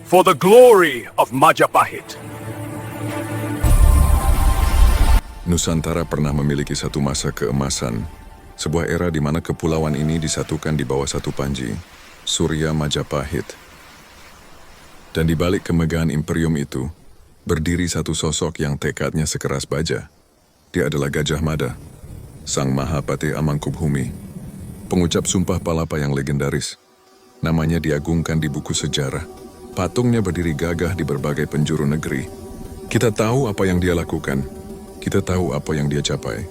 For the glory of Majapahit. Nusantara pernah memiliki satu masa keemasan, sebuah era di mana kepulauan ini disatukan di bawah satu panji, Surya Majapahit. Dan di balik kemegahan imperium itu, berdiri satu sosok yang tekadnya sekeras baja. Dia adalah Gajah Mada, Sang Mahapatih Amangkubuumi, pengucap sumpah palapa yang legendaris. Namanya diagungkan di buku sejarah. Patungnya berdiri gagah di berbagai penjuru negeri. Kita tahu apa yang dia lakukan. Kita tahu apa yang dia capai.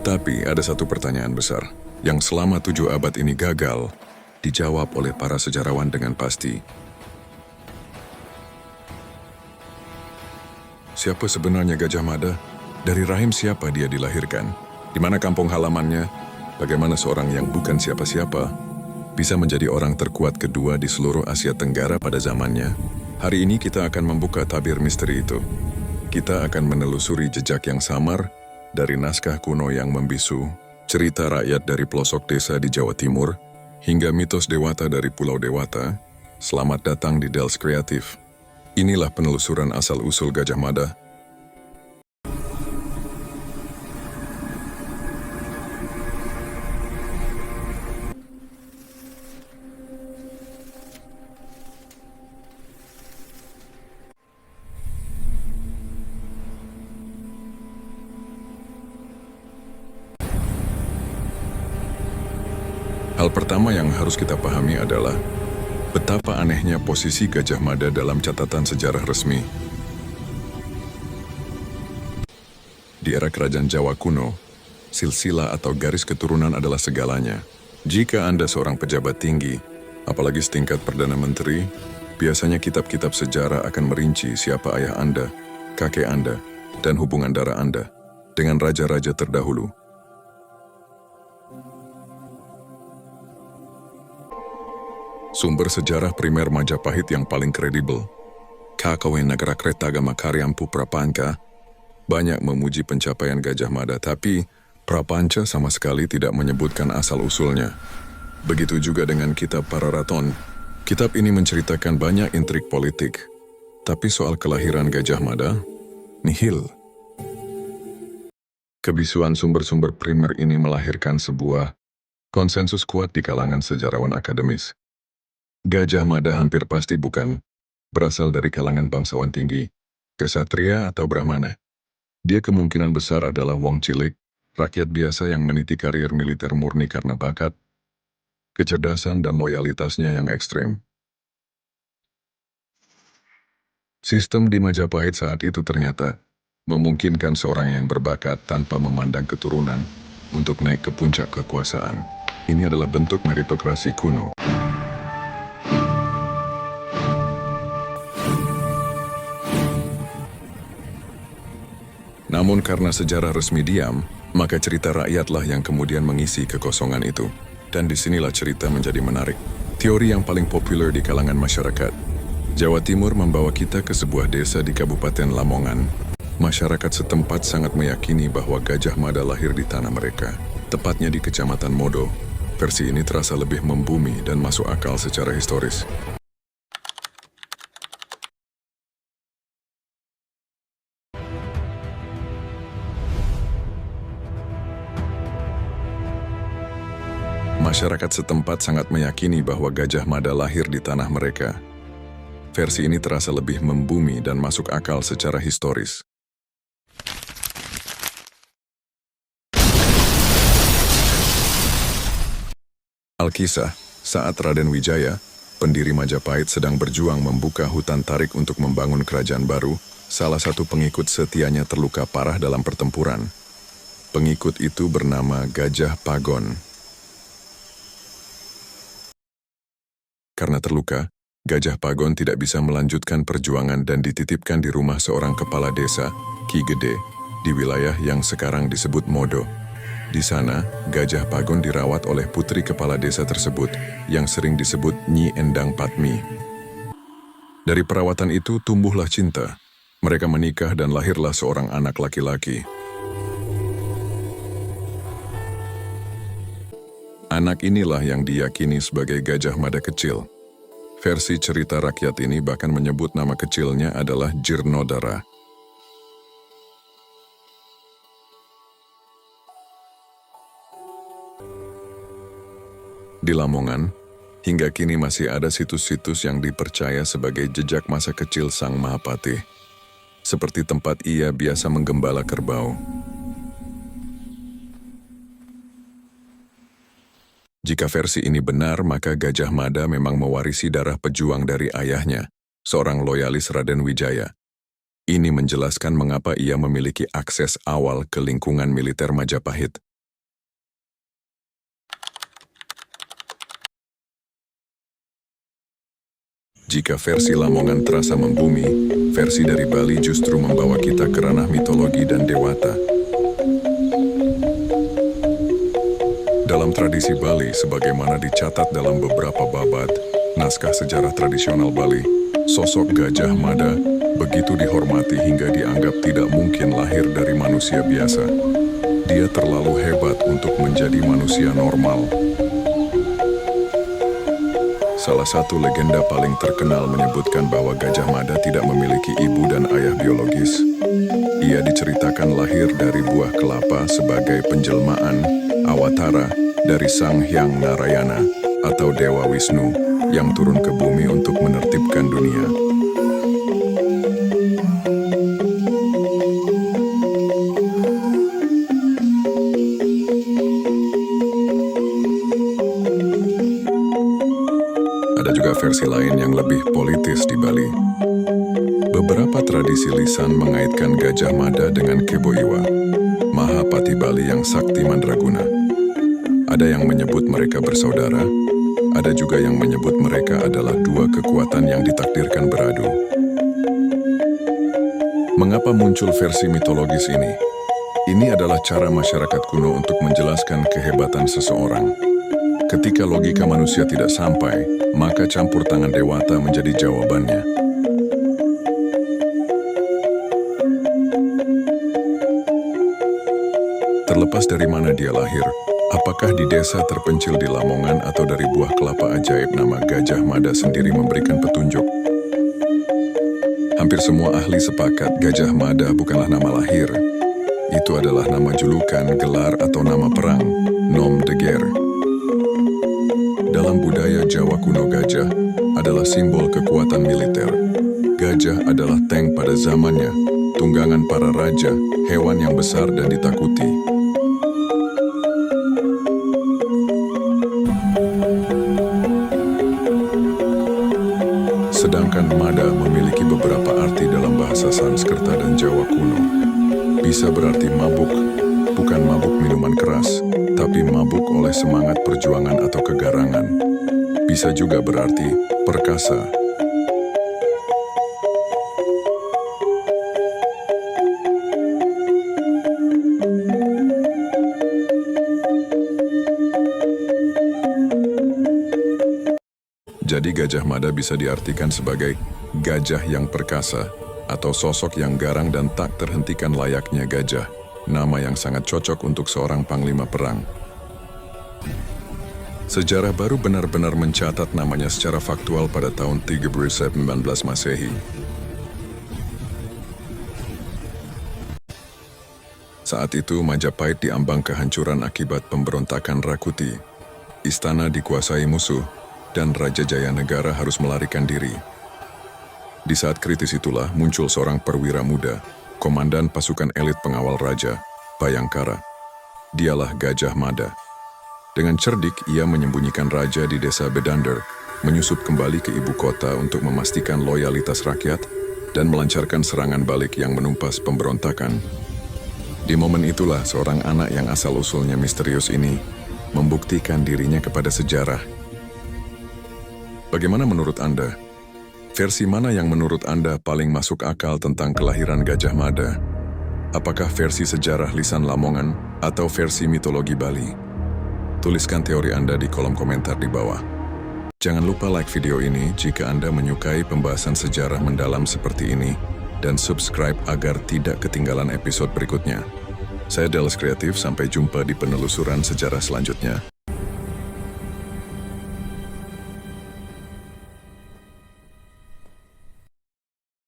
Tapi ada satu pertanyaan besar yang selama 7 abad ini gagal dijawab oleh para sejarawan dengan pasti. Siapa sebenarnya Gajah Mada? Dari rahim siapa dia dilahirkan? Di mana kampung halamannya? Bagaimana seorang yang bukan siapa-siapa bisa menjadi orang terkuat kedua di seluruh Asia Tenggara pada zamannya? Hari ini kita akan membuka tabir misteri itu. Kita akan menelusuri jejak yang samar dari naskah kuno yang membisu, cerita rakyat dari pelosok desa di Jawa Timur, hingga mitos dewata dari Pulau Dewata. Selamat datang di Dels Kreatif. Inilah penelusuran asal-usul Gajah Mada. Hal pertama yang harus kita pahami adalah betapa anehnya posisi Gajah Mada dalam catatan sejarah resmi. Di era kerajaan Jawa kuno, silsilah atau garis keturunan adalah segalanya. Jika Anda seorang pejabat tinggi, apalagi setingkat Perdana Menteri, biasanya kitab-kitab sejarah akan merinci siapa ayah Anda, kakek Anda, dan hubungan darah Anda dengan raja-raja terdahulu. Sumber sejarah primer Majapahit yang paling kredibel, Kakawin Nagarakretagama Karyampu Prapanca, banyak memuji pencapaian Gajah Mada, tapi Prapanca sama sekali tidak menyebutkan asal-usulnya. Begitu juga dengan kitab Pararaton. Kitab ini menceritakan banyak intrik politik, tapi soal kelahiran Gajah Mada, nihil. Kebisuan sumber-sumber primer ini melahirkan sebuah konsensus kuat di kalangan sejarawan akademis. Gajah Mada hampir pasti bukan berasal dari kalangan bangsawan tinggi, kesatria atau brahmana. Dia kemungkinan besar adalah wong cilik, rakyat biasa yang meniti karir militer murni karena bakat, kecerdasan dan loyalitasnya yang ekstrem. Sistem di Majapahit saat itu ternyata memungkinkan seorang yang berbakat tanpa memandang keturunan untuk naik ke puncak kekuasaan. Ini adalah bentuk meritokrasi kuno. Namun karena sejarah resmi diam, maka cerita rakyatlah yang kemudian mengisi kekosongan itu. Dan disinilah cerita menjadi menarik. Teori yang paling populer di kalangan masyarakat. Jawa Timur membawa kita ke sebuah desa di Kabupaten Lamongan. Masyarakat setempat sangat meyakini bahwa Gajah Mada lahir di tanah mereka, tepatnya di Kecamatan Modo. Versi ini terasa lebih membumi dan masuk akal secara historis. Masyarakat setempat sangat meyakini bahwa Gajah Mada lahir di tanah mereka. Versi ini terasa lebih membumi dan masuk akal secara historis. Alkisah, saat Raden Wijaya, pendiri Majapahit sedang berjuang membuka hutan tarik untuk membangun kerajaan baru, salah satu pengikut setianya terluka parah dalam pertempuran. Pengikut itu bernama Gajah Pagon. Karena terluka, Gajah Pagon tidak bisa melanjutkan perjuangan dan dititipkan di rumah seorang kepala desa, Ki Gede, di wilayah yang sekarang disebut Modo. Di sana, Gajah Pagon dirawat oleh putri kepala desa tersebut, yang sering disebut Nyi Endang Patmi. Dari perawatan itu tumbuhlah cinta. Mereka menikah dan lahirlah seorang anak laki-laki. Anak inilah yang diyakini sebagai Gajah Mada kecil. Versi cerita rakyat ini bahkan menyebut nama kecilnya adalah Jirnodara. Di Lamongan, hingga kini masih ada situs-situs yang dipercaya sebagai jejak masa kecil Sang Mahapatih, seperti tempat ia biasa menggembala kerbau. Jika versi ini benar, maka Gajah Mada memang mewarisi darah pejuang dari ayahnya, seorang loyalis Raden Wijaya. Ini menjelaskan mengapa ia memiliki akses awal ke lingkungan militer Majapahit. Jika versi Lamongan terasa membumi, versi dari Bali justru membawa kita ke ranah mitologi dan dewata. Dalam tradisi Bali, sebagaimana dicatat dalam beberapa babad naskah sejarah tradisional Bali, sosok Gajah Mada begitu dihormati hingga dianggap tidak mungkin lahir dari manusia biasa. Dia terlalu hebat untuk menjadi manusia normal. Salah satu legenda paling terkenal menyebutkan bahwa Gajah Mada tidak memiliki ibu dan ayah biologis. Ia diceritakan lahir dari buah kelapa sebagai penjelmaan awatara dari Sang Hyang Narayana atau Dewa Wisnu yang turun ke bumi untuk menertibkan dunia. Ada juga versi lain yang lebih politis di Bali. Beberapa tradisi lisan mengaitkan Gajah Mada dengan Kebo Iwa, Mahapati Bali yang sakti mandraguna. Ada yang menyebut mereka bersaudara, ada juga yang menyebut mereka adalah dua kekuatan yang ditakdirkan beradu. Mengapa muncul versi mitologis ini? Ini adalah cara masyarakat kuno untuk menjelaskan kehebatan seseorang. Ketika logika manusia tidak sampai, maka campur tangan dewata menjadi jawabannya. Terlepas dari mana dia lahir, apakah di desa terpencil di Lamongan atau dari buah kelapa ajaib, nama Gajah Mada sendiri memberikan petunjuk. Hampir semua ahli sepakat Gajah Mada bukanlah nama lahir. Itu adalah nama julukan, gelar atau nama perang, nom de guerre. Dalam budaya Jawa kuno, gajah adalah simbol kekuatan militer. Gajah adalah tank pada zamannya, tunggangan para raja, hewan yang besar dan ditakuti. Sedangkan Mada memiliki beberapa arti dalam bahasa Sanskerta dan Jawa kuno. Bisa berarti mabuk, bukan mabuk minuman keras, tapi mabuk oleh semangat perjuangan atau kegarangan. Bisa juga berarti perkasa. Jadi Gajah Mada bisa diartikan sebagai gajah yang perkasa atau sosok yang garang dan tak terhentikan layaknya gajah, nama yang sangat cocok untuk seorang panglima perang. Sejarah baru benar-benar mencatat namanya secara faktual pada tahun 1319 Masehi. Saat itu Majapahit diambang kehancuran akibat pemberontakan Rakuti. Istana dikuasai musuh, dan Raja Jayanegara harus melarikan diri. Di saat kritis itulah muncul seorang perwira muda, komandan pasukan elit pengawal raja, Bayangkara. Dialah Gajah Mada. Dengan cerdik, ia menyembunyikan raja di desa Bedander, menyusup kembali ke ibu kota untuk memastikan loyalitas rakyat, dan melancarkan serangan balik yang menumpas pemberontakan. Di momen itulah seorang anak yang asal-usulnya misterius ini membuktikan dirinya kepada sejarah. Bagaimana menurut Anda? Versi mana yang menurut Anda paling masuk akal tentang kelahiran Gajah Mada? Apakah versi sejarah lisan Lamongan atau versi mitologi Bali? Tuliskan teori Anda di kolom komentar di bawah. Jangan lupa like video ini jika Anda menyukai pembahasan sejarah mendalam seperti ini, dan subscribe agar tidak ketinggalan episode berikutnya. Saya Dallas Kreatif, sampai jumpa di penelusuran sejarah selanjutnya.